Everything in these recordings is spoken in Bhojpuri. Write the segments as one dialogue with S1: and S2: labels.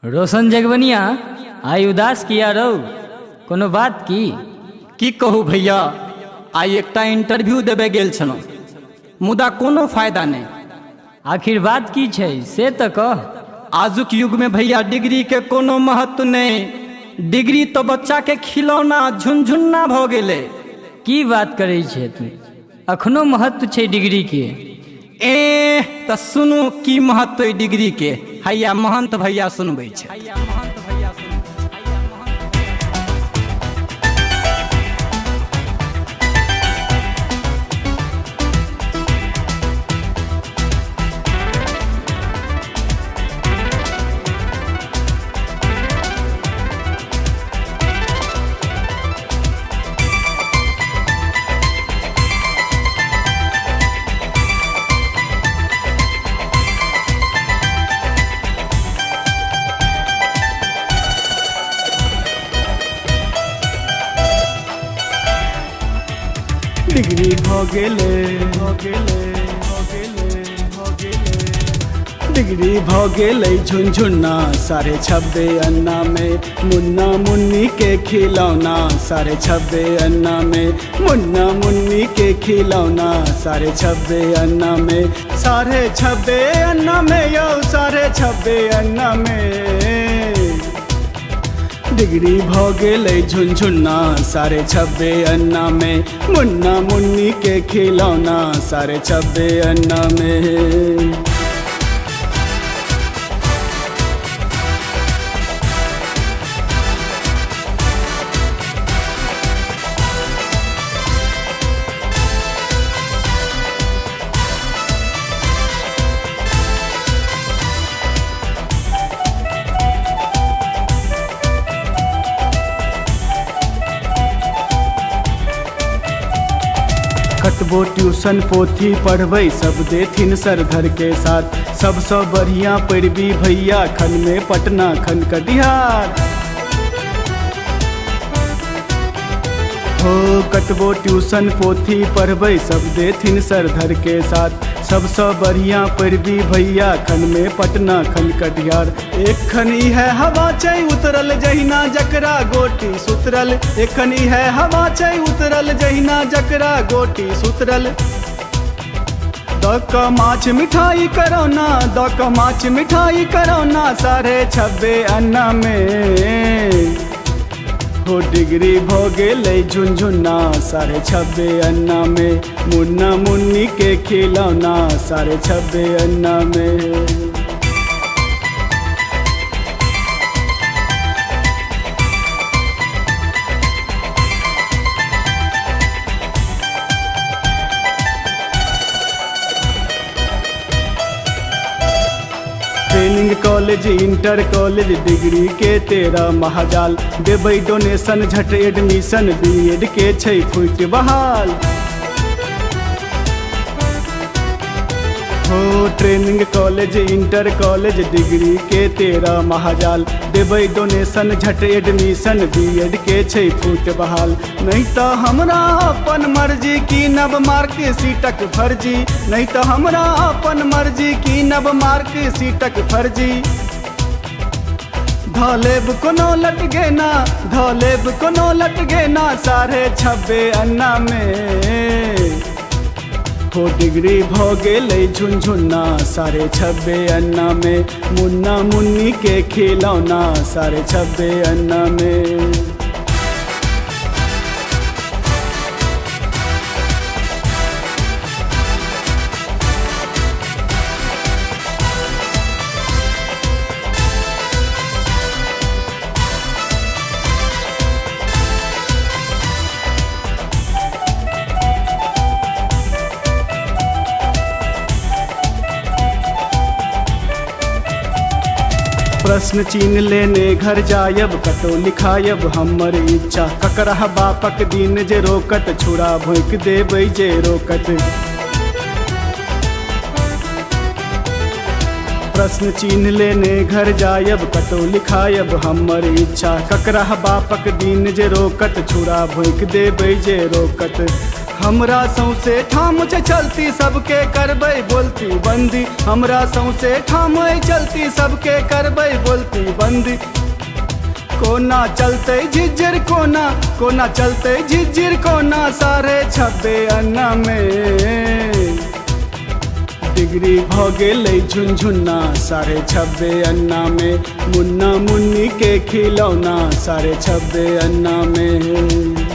S1: रोशन जगवनिया आई उदास किया रहो कोनो बात की
S2: कहू भैया आई एकटा इंटरव्यू देबे गेल छलहुँ मुदा कोनो फायदा नहीं।
S1: आखिर बात की छै से तो कह।
S2: आजुक युग में भैया डिग्री के कोनो महत्व नहीं। डिग्री तो बच्चा के खिलौना झुनझुन्ना भ गेले।
S1: की बात करे छे तू, अखनो महत्व छै डिग्री के।
S2: तो सुनू की महत्व है डिग्री के। हैया महंत भैया सुनबै छै।
S3: डिग्री भ गेले डिग्री भ गेले झुनझुन्ना 26.5 अन्ना में मुन्ना मुन्नी के खिलौना 26.5 अन्ना में मुन्ना मुन्नी के खिलौना 26.5 अन्ना में 26.5 अन्ना में यो 26.5 अन्ना में डिग्री भ गेले झुनझुन्ना 26.5 अन्ना में मुन्ना मुन्नी के खिलौना 26.5 अन्ना में। कतबो ट्यूशन पोथी पढ़बै सब देथिन सर धर के साथ। सबसे बढ़िया पैरवी भैया खन में पटना खन कटिहार हो। कतबो ट्यूशन पोथी पढ़बै सब देथिन सर धर के साथ। सबसे बढ़िया पैरवी भैया खन में पटना खन कटिहार। एखन है हवा छै उतरल जहिना जकरा गोटी सुतरल। एखन है हवा छै उतरल जहिना जकरा गोटी सुतरल। दक माछ मिठाई करौना दक माछ मिठाई करौना 26.5 अन्ना में हो। डिग्री भ गेले झुनझुन्ना 26.5 अन्ना में मुन्ना मुन्नी के खिलौना 26.5 अन्ना में। Training college inter college degree के 13 महाजाल। देबै डोनेशन झट एडमिशन बीएड के छै फुट बहाल हो। Training college inter college degree के 13 महाजाल। देबै डोनेशन झट एडमिशन बीएड के छै फुट बहाल। नहीं तो हमरा अपन मर्जी की नब मार्क सीटक फर्जी। नहीं तो हमरा अपन मर्जी की नब मार्क सीटक फर्जी। धलेब कोनो लट गेना धलेब कोनो लट गेना 26.5 अन्ना में हो। डिग्री भ गेले झुनझुन्ना 26.5 अन्ना में मुन्ना मुन्नी के खिलौना 26.5 अन्ना में। प्रश्न चिन्ह लेने घर जायब कतौ लिखायब हमर इच्छा। ककरा बापक दिन जे रोकत छुरा भोंक देबै जे रोकत। प्रश्न चिन्ह लेने घर जायब कतौ लिखायब हमर इच्छा। ककरा बापक दिन जे रोकत छुरा भोंक देबै जे रोकत। हमरा सौसे ठाम छै चलती सबके करबै बोलती बंदी हमरा सौसे ठाम चलती सबके करबै बोलती बंदी कोना चलते झिझिर कोना कोना चलते झिझिर कोना 26.5 अन्ना में डिग्री भ गेलै झुनझुन्ना 26.5 अन्ना में मुन्ना मुन्नी के खिलौना 26.5 अन्ना में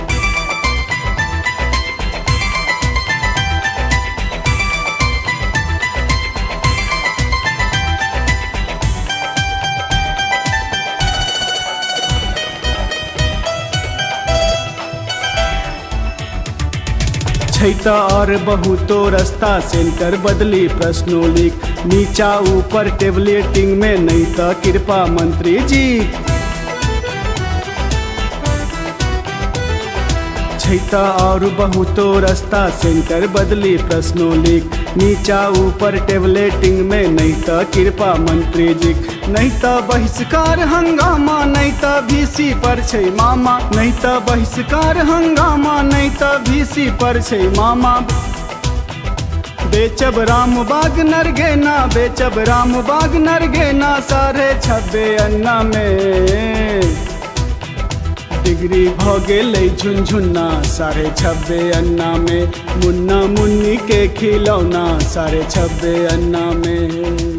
S3: छैता और बहुतो रास्ता सेंटर बदली प्रश्नों लिख नीचा ऊपर टेबलेटिंग में नहीं तो कृपा मंत्री जी छैता और बहुतो रास्ता सेंटर बदली प्रश्नों लिख नीचा ऊपर टेबलेटिंग में नहीं तो कृपा मंत्री जी नहीं तो बहिष्कार हंगामा नहीं तो VC पर छै मामा नहीं तो बहिष्कार हंगामा नहीं तो VC पर छै मामा बेचब रामबाग नरगेना बेचब रामबाग नरगेना 26.5 अन्ना में डिग्री भ गेलै झुनझुन्ना 26.5 अन्ना में मुन्ना मुन्नी के खिलौना 26.5 अन्ना में